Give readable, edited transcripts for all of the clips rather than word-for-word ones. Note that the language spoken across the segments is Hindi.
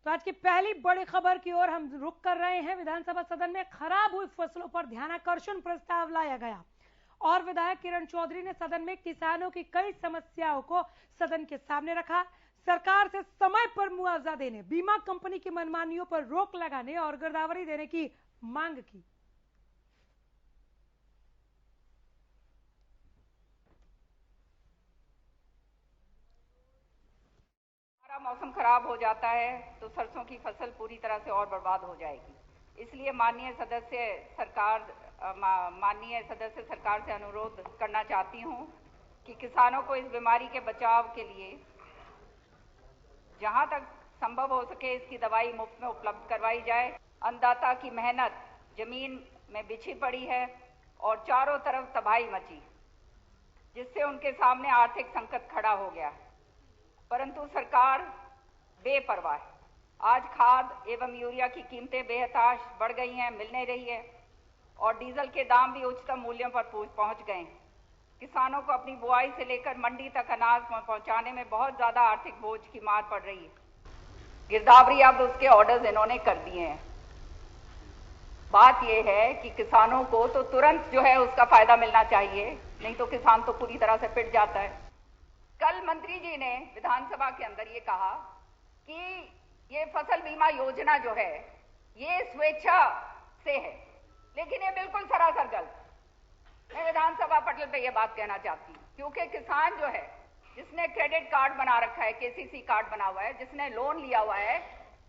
तो आज की पहली बड़ी खबर की ओर हम रुख कर रहे हैं। विधानसभा सदन में खराब हुई फसलों पर ध्यानाकर्षण प्रस्ताव लाया गया और विधायक किरण चौधरी ने सदन में किसानों की कई समस्याओं को सदन के सामने रखा। सरकार से समय पर मुआवजा देने, बीमा कंपनी की मनमानियों पर रोक लगाने और गिरदावरी देने की मांग की। मौसम खराब हो जाता है तो सरसों की फसल पूरी तरह से और बर्बाद हो जाएगी। इसलिए माननीय सदस्य सरकार से अनुरोध करना चाहती हूं कि किसानों को इस बीमारी के बचाव के लिए जहां तक संभव हो सके इसकी दवाई मुफ्त में उपलब्ध करवाई जाए। अन्नदाता की मेहनत जमीन में बिछी पड़ी है और चारों तरफ तबाही मची, जिससे उनके सामने आर्थिक संकट खड़ा हो गया, परंतु सरकार बेपरवाह है। आज खाद एवं यूरिया की कीमतें बेहताश बढ़ गई हैं, मिल नहीं रही है और डीजल के दाम भी उच्चतम मूल्यों पर पहुंच गए हैं। किसानों को अपनी बुआई से लेकर मंडी तक अनाज पहुंचाने में बहुत ज्यादा आर्थिक बोझ की मार पड़ रही है। गिरदावरी अब उसके ऑर्डर्स इन्होंने कर दिए हैं। बात यह है कि किसानों को तो तुरंत जो है उसका फायदा मिलना चाहिए, नहीं तो किसान तो पूरी तरह से पिट जाता है। कल मंत्री जी ने विधानसभा के अंदर ये कहा कि ये फसल बीमा योजना जो है ये स्वेच्छा से है, लेकिन ये बिल्कुल सरासर गलत। मैं विधानसभा पटल पे ये बात कहना चाहती हूँ, क्योंकि किसान जो है जिसने क्रेडिट कार्ड बना रखा है, केसीसी कार्ड बना हुआ है, जिसने लोन लिया हुआ है,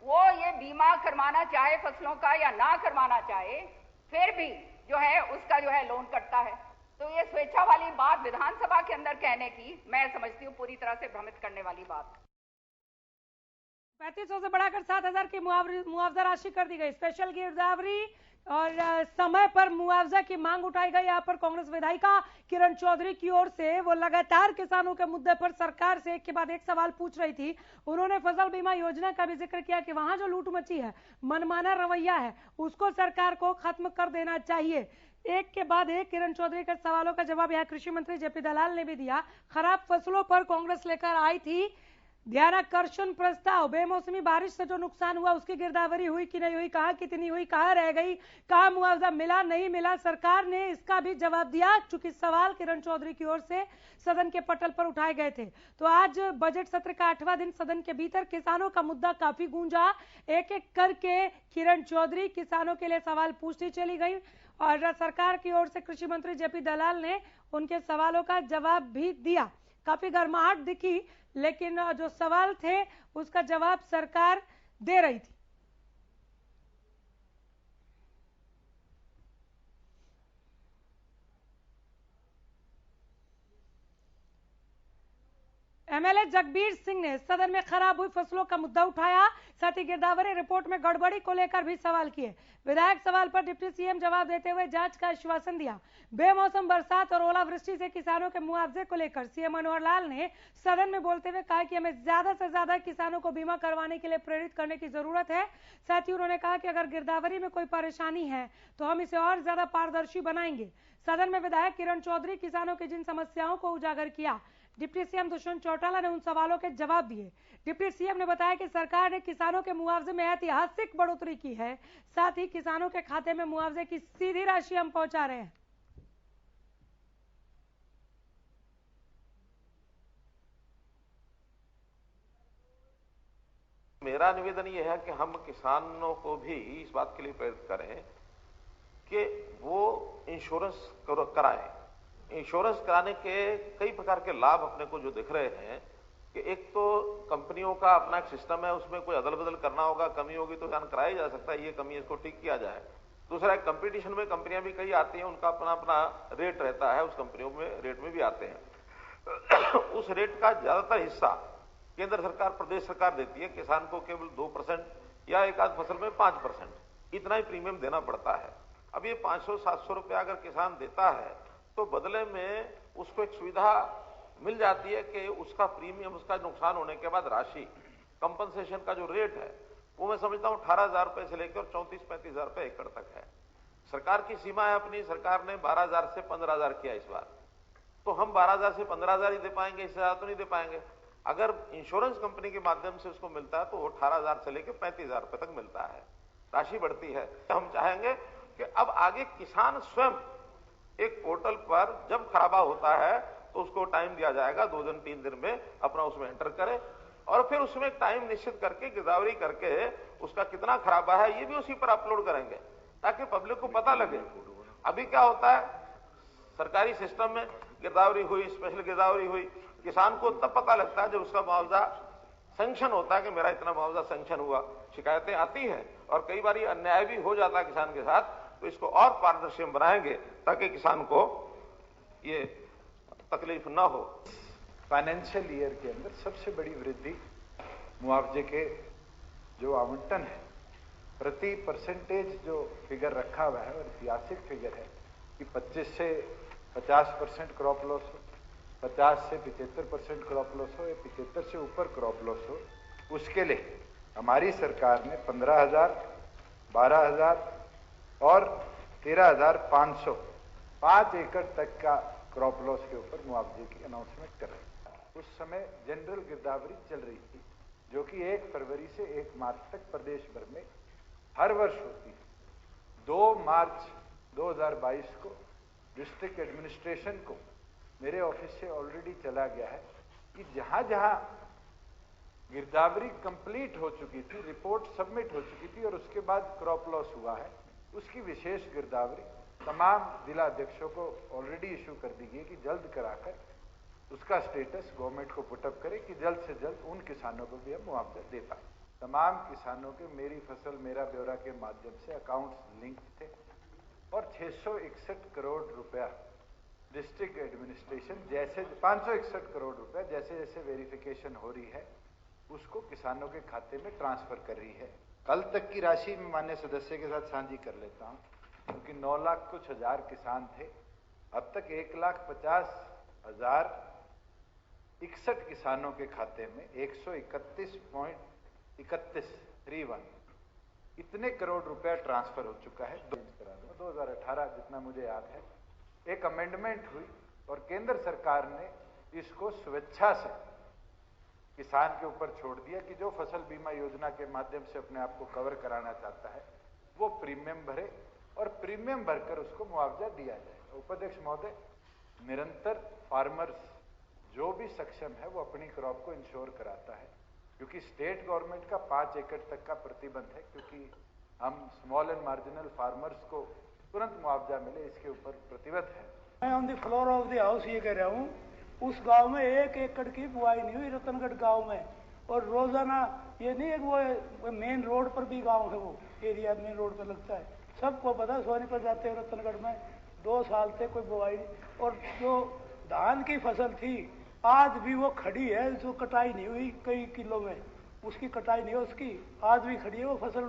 वो ये बीमा करवाना चाहे फसलों का या ना करवाना चाहे, फिर भी जो है उसका जो है लोन कटता है। तो ये स्वेच्छा वाली बात विधानसभा के अंदर कहने की मैं समझती हूँ पूरी तरह से भ्रमित करने वाली बात। 3500 से बढ़ाकर 7000 की मुआवजा राशि कर दी गई। स्पेशल गिरदावरी और समय पर मुआवजा की मांग उठाई गई। यहाँ पर कांग्रेस विधायिका किरण चौधरी की ओर से वो लगातार किसानों के मुद्दे पर सरकार से एक के बाद एक सवाल पूछ रही थी। उन्होंने फसल बीमा योजना का भी जिक्र किया कि वहां जो लूट मची है, मनमाना रवैया है, उसको सरकार को खत्म कर देना चाहिए। एक के बाद एक किरण चौधरी के सवालों का जवाब यहाँ कृषि मंत्री जेपी दलाल ने भी दिया। खराब फसलों पर कांग्रेस लेकर आई थी ध्यानाकर्षण प्रस्ताव। बेमौसमी बारिश से जो नुकसान हुआ उसकी गिरदावरी हुई कि नहीं हुई, कहां कितनी हुई, कहां रह गई, कहां मुआवजा मिला नहीं मिला, सरकार ने इसका भी जवाब दिया। चूंकि सवाल किरण चौधरी की ओर से सदन के पटल पर उठाए गए थे, तो आज बजट सत्र का 8वां दिन सदन के भीतर किसानों का मुद्दा काफी गूंजा। एक एक करके किरण चौधरी किसानों के लिए सवाल पूछती चली गई और सरकार की ओर से कृषि मंत्री जेपी दलाल ने उनके सवालों का जवाब भी दिया। काफी गर्माहट दिखी, लेकिन जो सवाल थे उसका जवाब सरकार दे रही थी। एमएलए जगबीर सिंह ने सदन में खराब हुई फसलों का मुद्दा उठाया, साथ ही गिरदावरी रिपोर्ट में गड़बड़ी को लेकर भी सवाल किए। विधायक सवाल पर डिप्टी सीएम जवाब देते हुए जांच का आश्वासन दिया। बेमौसम बरसात और ओलावृष्टि से किसानों के मुआवजे को लेकर सीएम मनोहर लाल ने सदन में बोलते हुए कहा कि हमें ज्यादा से ज्यादा किसानों को बीमा करवाने के लिए प्रेरित करने की जरूरत है। साथ ही उन्होंने कहा कि अगर गिरदावरी में कोई परेशानी है तो हम इसे और ज्यादा पारदर्शी बनाएंगे। सदन में विधायक किरण चौधरी किसानों की जिन समस्याओं को उजागर किया, डिप्टी सीएम दुष्यंत चौटाला ने उन सवालों के जवाब दिए। डिप्टी सीएम ने बताया कि सरकार ने किसानों के मुआवजे में ऐतिहासिक बढ़ोतरी की है, साथ ही किसानों के खाते में मुआवजे की सीधी राशि हम पहुंचा रहे हैं। मेरा निवेदन यह है कि हम किसानों को भी इस बात के लिए प्रेरित करें कि वो इंश्योरेंस कराएं। इंश्योरेंस कराने के कई प्रकार के लाभ अपने को जो दिख रहे हैं कि एक तो कंपनियों का अपना एक सिस्टम है, उसमें कोई अदल बदल करना होगा, कमी होगी तो जान कराया जा सकता है, ये कमी इसको ठीक किया जाए। दूसरा, कंपटीशन में कंपनियां भी कई आती हैं, उनका अपना अपना रेट रहता है, उस कंपनियों में रेट में भी आते हैं। उस रेट का ज्यादातर हिस्सा केंद्र सरकार, प्रदेश सरकार देती है। किसान को केवल 2% या एक आध फसल में 5% इतना ही प्रीमियम देना पड़ता है। अब ये 500-700 रुपया अगर किसान देता है तो बदले में उसको एक सुविधा मिल जाती है कि उसका प्रीमियम, उसका नुकसान होने के बाद राशि, कंपनसेशन का जो रेट है वो मैं समझता हूं 18,000 रुपए से लेकर 34-35,000 रुपए एकड़ तक है। सरकार की सीमा है अपनी, सरकार ने 12,000 से 15,000 किया इस बार, तो हम 12,000 से 15,000 ही दे पाएंगे, इससे ज्यादा तो नहीं दे पाएंगे। अगर इंश्योरेंस कंपनी के माध्यम से उसको मिलता है तो वो 18,000 से लेकर 35,000 रुपए तक मिलता है, राशि बढ़ती है। हम चाहेंगे कि अब आगे किसान स्वयं एक पोर्टल पर जब खराबा होता है तो उसको टाइम दिया जाएगा, 2 दिन 3 दिन में अपना उसमें एंटर करे और फिर उसमें टाइम निश्चित करके गिरदावरी करके उसका कितना खराबा है ये भी उसी पर अपलोड करेंगे ताकि पब्लिक को पता लगे। अभी क्या होता है, सरकारी सिस्टम में गिरदावरी हुई, स्पेशल गिरदावरी हुई, किसान को तब पता लगता है जब उसका मुआवजा सैंक्शन होता है कि मेरा इतना मुआवजा सैंक्शन हुआ। शिकायतें आती हैं और कई बार ये अन्याय भी हो जाता है किसान के साथ, तो इसको और पारदर्शी बनाएंगे ताकि किसान को ये तकलीफ न हो। फाइनेंशियल ईयर के अंदर सबसे बड़ी वृद्धि मुआवजे के जो आवंटन है प्रति परसेंटेज जो फिगर रखा हुआ है और ऐतिहासिक फिगर है कि 25 से 50% क्रॉप लॉस हो, 50 से 75% क्रॉप लॉस हो या 75 से ऊपर क्रॉप लॉस हो, उसके लिए हमारी सरकार ने 15,000, 12,000 और 13,500 5 एकड़ तक का क्रॉप लॉस के ऊपर मुआवजे की अनाउंसमेंट कर रही है। उस समय जनरल गिरदावरी चल रही थी जो कि 1 फरवरी से 1 मार्च तक प्रदेश भर में हर वर्ष होती है। 2 मार्च 2022 को डिस्ट्रिक्ट एडमिनिस्ट्रेशन को मेरे ऑफिस से ऑलरेडी चला गया है कि जहां जहां गिरदावरी कंप्लीट हो चुकी थी, रिपोर्ट सबमिट हो चुकी थी और उसके बाद क्रॉप लॉस हुआ है, उसकी विशेष गिरदावरी तमाम जिला अध्यक्षों को ऑलरेडी इशू कर दी गई कि जल्द कराकर उसका स्टेटस गवर्नमेंट को पुटअप करे कि जल्द से जल्द उन किसानों को भी हम मुआवजा दे पाए। तमाम किसानों के मेरी फसल मेरा ब्यौरा के माध्यम से अकाउंट्स लिंक थे और 661 करोड़ रुपया डिस्ट्रिक्ट एडमिनिस्ट्रेशन जैसे 561 करोड़ रुपया जैसे जैसे वेरिफिकेशन हो रही है उसको किसानों के खाते में ट्रांसफर कर रही है। कल तक की राशि में माननीय सदस्य के साथ साझी कर लेता हूं क्योंकि 9 लाख कुछ हजार किसान थे, अब तक 1,50,061 किसानों के खाते में 131.31 इतने करोड़ रुपया ट्रांसफर हो चुका है। 2018 जितना मुझे याद है एक अमेंडमेंट हुई और केंद्र सरकार ने इसको स्वेच्छा से किसान के ऊपर छोड़ दिया कि जो फसल बीमा योजना के माध्यम से अपने आप को कवर कराना चाहता है वो प्रीमियम भरे और प्रीमियम भरकर उसको मुआवजा दिया जाए। उपाध्यक्ष महोदय, निरंतर फार्मर्स जो भी सक्षम है वो अपनी क्रॉप को इंश्योर कराता है क्योंकि स्टेट गवर्नमेंट का 5 एकड़ तक का प्रतिबंध है क्योंकि हम स्मॉल एंड मार्जिनल फार्मर्स को तुरंत मुआवजा मिले इसके ऊपर प्रतिबद्ध है। मैं on the floor of the house ये कह रहा हूँ, उस गांव में 1 एकड़ की बुआई नहीं हुई रतनगढ़ गांव में, और रोजाना ये नहीं है वो मेन रोड पर भी गांव है, वो एरिया मेन रोड पर लगता है, सबको पता। सोनीपत जाते हैं रतनगढ़ में 2 साल से कोई बुआई नहीं, और जो धान की फसल थी आज भी वो खड़ी है, जो कटाई नहीं हुई कई किलो में, उसकी कटाई नहीं है, उसकी आज भी खड़ी है वो फसल,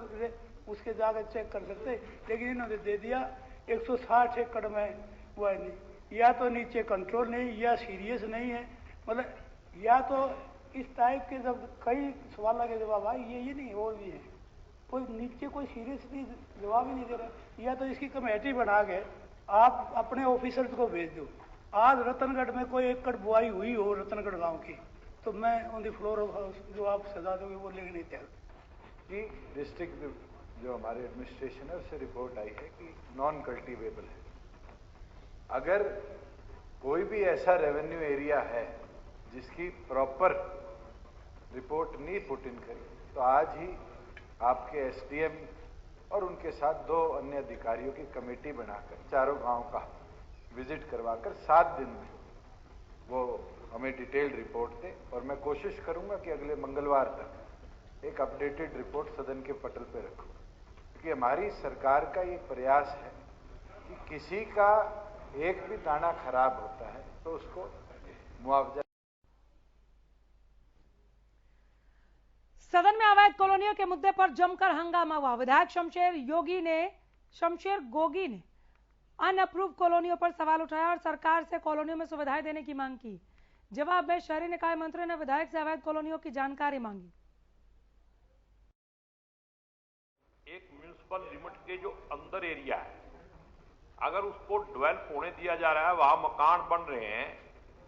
उसके जाकर चेक कर सकते। लेकिन इन्होंने दे दिया 160 एकड़ में बुआई नहीं, या तो नीचे कंट्रोल नहीं या सीरियस नहीं है, मतलब या तो इस टाइप के जब कई सवाल के जवाब आए ये नहीं और भी है, कोई नीचे कोई सीरियसली जवाब ही नहीं दे रहा। या तो इसकी कमेटी बना के आप अपने ऑफिसर्स को भेज दो। आज रतनगढ़ में कोई एकड़ बुआई हुई हो रतनगढ़ गांव की तो मैं on the floor of house जो आप सजा दोगे वो लेके नहीं तैयार कि डिस्ट्रिक्ट जो हमारे एडमिनिस्ट्रेशन है उससे रिपोर्ट आई है कि नॉन कल्टीवेबल है। अगर कोई भी ऐसा रेवेन्यू एरिया है जिसकी प्रॉपर रिपोर्ट नहीं पुट इन करी तो आज ही आपके एसडीएम और उनके साथ 2 अन्य अधिकारियों की कमेटी बनाकर चारों गांव का विजिट करवाकर 7 दिन में वो हमें डिटेल्ड रिपोर्ट दे और मैं कोशिश करूंगा कि अगले मंगलवार तक एक अपडेटेड रिपोर्ट सदन के पटल पे रखूं क्योंकि हमारी सरकार का ये प्रयास है कि किसी का एक भी दाना खराब होता है तो उसको मुआवजा। सदन में अवैध कॉलोनियों के मुद्दे पर जमकर हंगामा हुआ। विधायक शमशेर गोगी ने अनअप्रूव कॉलोनियों पर सवाल उठाया और सरकार से कॉलोनियों में सुविधाएं देने की मांग की। जवाब में शहरी निकाय मंत्री ने विधायक से अवैध कॉलोनियों की जानकारी मांगी। एक म्युनिसिपल लिमिट के जो अंदर एरिया है अगर उसको डेवलप होने दिया जा रहा है, वहां मकान बन रहे हैं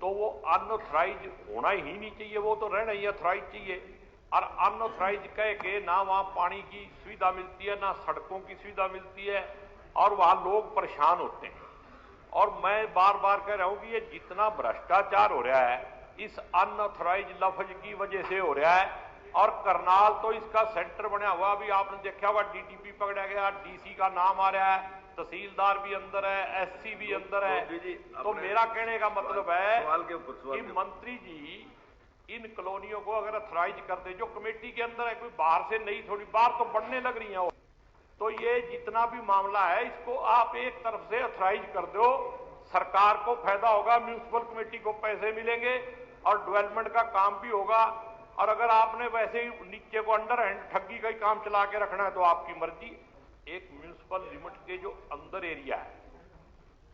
तो वो अनऑथराइज होना ही नहीं चाहिए, वो तो रहना ही ऑथराइज चाहिए। और अनऑथराइज कह के ना वहां पानी की सुविधा मिलती है, ना सड़कों की सुविधा मिलती है, और वहां लोग परेशान होते हैं। और मैं बार बार कह रहा हूं कि ये जितना भ्रष्टाचार हो रहा है इस अनऑथराइज लफ्ज की वजह से हो रहा है। और करनाल तो इसका सेंटर बना हुआ, अभी आपने देखा हुआ डीटीपी पकड़ा गया, डीसी का नाम आ रहा है, तहसीलदार भी अंदर है, एससी भी अंदर है। तो मेरा कहने का मतलब है कि मंत्री जी इन कॉलोनियों को अगर अथराइज कर दे, जो कमेटी के अंदर है, कोई बाहर से नहीं, थोड़ी बाहर तो बढ़ने लग रही है, तो ये जितना भी मामला है इसको आप एक तरफ से अथराइज कर दो, सरकार को फायदा होगा, म्यूनिसिपल कमेटी को पैसे मिलेंगे और डेवलपमेंट का काम भी होगा। और अगर आपने वैसे ही नीचे को अंडर हैंड ठगी का ही काम चला के रखना है तो आपकी मर्जी। एक म्यूनिसिपल लिमिट के जो अंदर एरिया है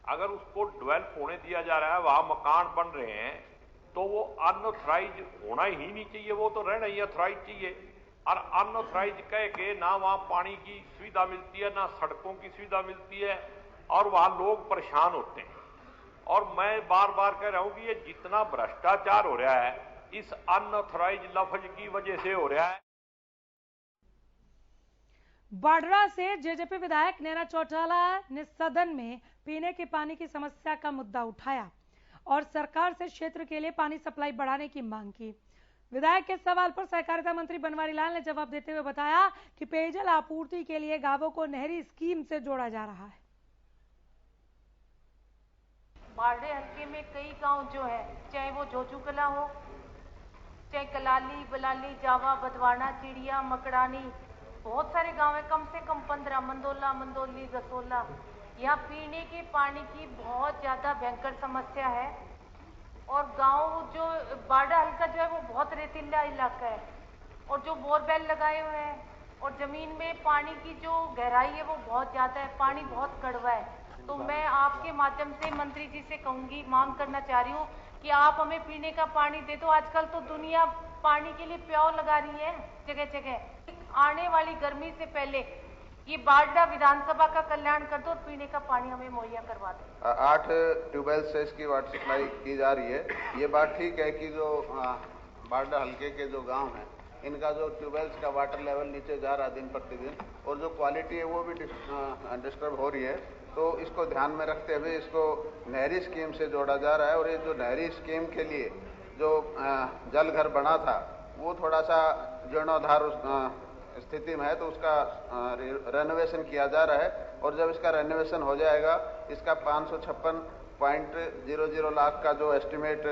अगर उसको डेवलप होने दिया जा रहा है, वहां मकान बन रहे हैं, तो वो अनऑथराइज होना ही नहीं चाहिए, वो तो रहना ही ऑथराइज चाहिए। और अनऑथराइज कह के ना वहां पानी की सुविधा मिलती है, ना सड़कों की सुविधा मिलती है, और वहां लोग परेशान होते हैं। और मैं बार बार कह रहा हूं कि ये जितना भ्रष्टाचार हो रहा है इस अनऑथराइज लफ्ज की वजह से हो रहा है। बाढ़रा से जेजेपी विधायक नैना चौटाला ने सदन में पीने के पानी की समस्या का मुद्दा उठाया और सरकार से क्षेत्र के लिए पानी सप्लाई बढ़ाने की मांग की। विधायक के सवाल पर सहकारिता मंत्री बनवारी लाल ने जवाब देते हुए बताया कि पेयजल आपूर्ति के लिए गांवों को नहरी स्कीम से जोड़ा जा रहा है। बाढ़े हल्के में कई गांव जो है, चाहे वो जोजूकला हो, चाहे कलाली, बलाली, जावा, बदवाना, चिड़िया, मकड़ानी, बहुत सारे गांव है, कम से कम 15, मंदोला, मंदोली, गसोला। यहाँ पीने के पानी की बहुत ज्यादा भयंकर समस्या है। और गांव जो बाढ़ा हल्का जो है वो बहुत रेतीला इलाका है, और जो बोरवेल लगाए हुए हैं और जमीन में पानी की जो गहराई है वो बहुत ज्यादा है, पानी बहुत कड़वा है। तो मैं आपके माध्यम से मंत्री जी से कहूंगी, मांग करना चाह रही हूँ कि आप हमें पीने का पानी दे दो। आजकल तो दुनिया पानी के लिए प्याऊ लगा रही है जगह जगह। आने वाली गर्मी से पहले ये बाढ़ा विधानसभा का कल्याण कर दो और पीने का पानी हमें मुहैया करवा दो। 8 ट्यूबवेल से इसकी वाटर सप्लाई की जा रही है। ये बात ठीक है कि जो बाढ़ा हल्के के जो गांव हैं इनका जो ट्यूबवेल्स का वाटर लेवल नीचे जा रहा है दिन प्रतिदिन, और जो क्वालिटी है वो भी डिस्टर्ब हो रही है। तो इसको ध्यान में रखते हुए इसको नहरी स्कीम से जोड़ा जा रहा है। और ये जो नहरी स्कीम के लिए जो जल घर बना था वो थोड़ा सा जीर्णोद्धार स्थिति में है, तो उसका रेनोवेशन किया जा रहा है। और जब इसका रेनोवेशन हो जाएगा, इसका 556.00 लाख का जो एस्टिमेट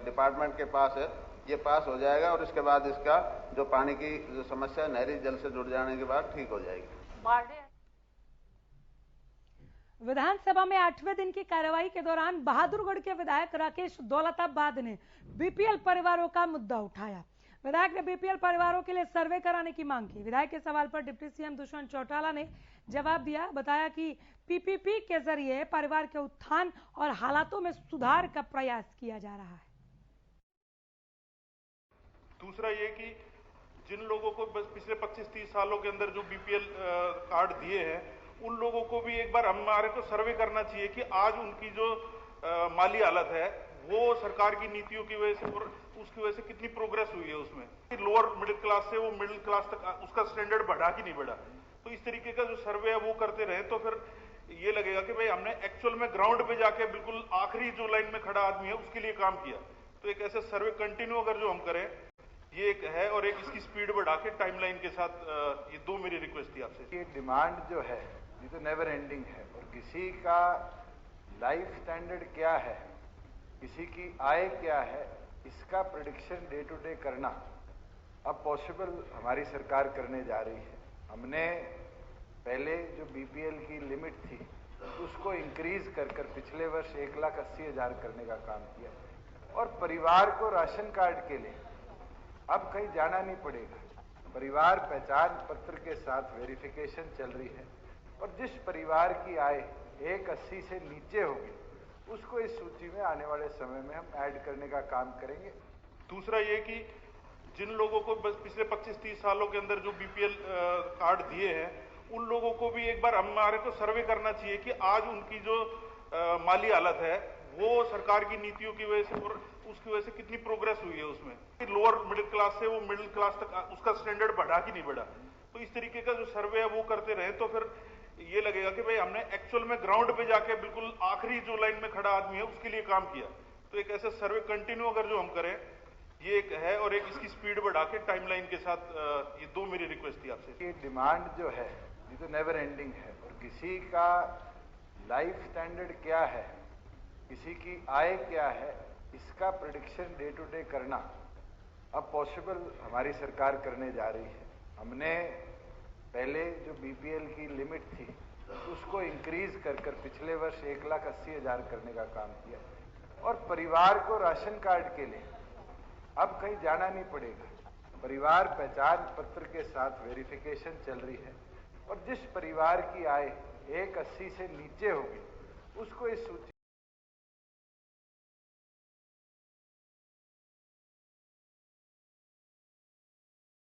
डिपार्टमेंट के पास है ये पास हो जाएगा, और इसके बाद इसका जो पानी की जो समस्या नहरी जल से जुड़ जाने के बाद ठीक हो जाएगी। विधानसभा में 8वें दिन की कार्यवाही के दौरान बहादुरगढ़ के विधायक राकेश दौलताबाद ने बीपीएल परिवारों का मुद्दा उठाया। विधायक ने बीपीएल परिवारों के लिए सर्वे कराने की मांग की। विधायक के सवाल पर डिप्टी सीएम दुष्यंत चौटाला ने जवाब दिया, बताया कि पीपीपी के जरिए परिवार के उत्थान और हालातों में सुधार का प्रयास किया जा रहा है। दूसरा ये कि जिन लोगों को बस पिछले 25-30 सालों के अंदर जो बीपीएल कार्ड दिए हैं उन लोगों को भी एक बार हमारे को सर्वे करना चाहिए कि आज उनकी जो माली हालत है वो सरकार की नीतियों की वजह से और उसकी वजह से कितनी प्रोग्रेस हुई है उसमें। लोअर मिडिल क्लास से वो मिडिल क्लास तक उसका स्टैंडर्ड बढ़ा कि नहीं बढ़ा। तो इस तरीके का जो सर्वे है वो करते रहे तो फिर ये लगेगा कि भाई हमने एक्चुअल में ग्राउंड पे जाके बिल्कुल आखिरी जो लाइन में खड़ा आदमी है उसके लिए काम किया। तो एक ऐसे सर्वे कंटिन्यू अगर जो हम करें ये एक है, और एक इसकी स्पीड बढ़ा के टाइमलाइन के साथ, ये दो मेरी रिक्वेस्ट थी आपसे। ये डिमांड जो है ये तो नेवर एंडिंग है, और किसी का लाइफ स्टैंडर्ड क्या है, किसी की आय क्या है, इसका प्रेडिक्शन डे टू डे करना अब पॉसिबल हमारी सरकार करने जा रही है। हमने पहले जो बीपीएल की लिमिट थी उसको इंक्रीज कर पिछले वर्ष 1,80,000 करने का काम किया, और परिवार को राशन कार्ड के लिए अब कहीं जाना नहीं पड़ेगा। परिवार पहचान पत्र के साथ वेरिफिकेशन चल रही है, और जिस परिवार की आय 1,80 से नीचे होगी उसको इस सूची में आने वाले समय में हम ऐड करने का काम करेंगे। दूसरा ये कि जिन लोगों को बस पिछले 25-30 सालों के अंदर जो बीपीएल कार्ड दिए हैं उन लोगों को भी एक बार हमारे को सर्वे करना चाहिए कि आज उनकी जो माली हालत है वो सरकार की नीतियों की वजह से और उसकी वजह से कितनी प्रोग्रेस हुई है उसमें। लोअर मिडिल क्लास से वो मिडिल क्लास तक उसका स्टैंडर्ड बढ़ा कि नहीं बढ़ा। तो इस तरीके का जो सर्वे है वो करते रहे तो फिर ये लगेगा कि भाई हमने एक्चुअल में ग्राउंड पे जाके बिल्कुल आखिरी जो लाइन में खड़ा आदमी है उसके लिए काम किया। तो एक ऐसा सर्वे कंटिन्यू अगर जो हम करें, ये एक है, और एक इसकी स्पीड बढ़ा के टाइमलाइन के साथ, ये दो मेरी रिक्वेस्ट थी आपसे। ये डिमांड जो है ये तो नेवर एंडिंग है, और किसी का लाइफ स्टैंडर्ड क्या है, किसी की आय क्या है, इसका प्रेडिक्शन डे टू डे करना अब पॉसिबल हमारी सरकार करने जा रही है। हमने पहले जो बीपीएल की लिमिट थी उसको इंक्रीज कर पिछले वर्ष 1,80,000 करने का काम किया, और परिवार को राशन कार्ड के लिए अब कहीं जाना नहीं पड़ेगा। परिवार पहचान पत्र के साथ वेरिफिकेशन चल रही है, और जिस परिवार की आय 1,80 से नीचे होगी उसको इस सूची